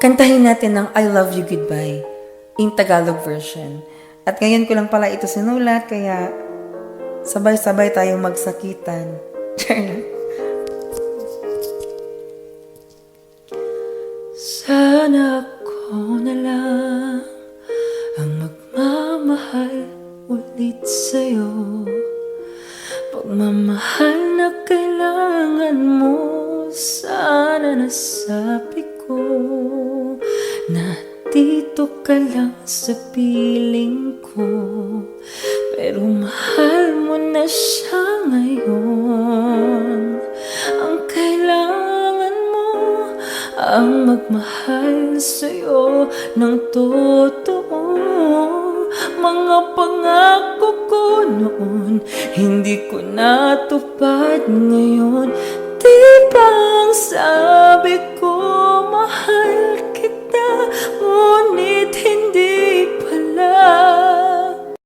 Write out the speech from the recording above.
Kantahin natin ng I Love You Goodbye in Tagalog version. At ngayon ko lang pala ito sinulat, kaya sabay-sabay tayong magsakitan. Sana ako na lang ang magmamahal ulit sa'yo. Pagmamahal na kailangan mo, sana nasabi ko na dito ka lang sa piling ko. Pero mahal mo na siya ngayon. Ang kailangan mo ang magmahal sa'yo ng totoo. Mga pangako ko noon, hindi ko natupad ngayon. Di ba ang sabi ko, mahal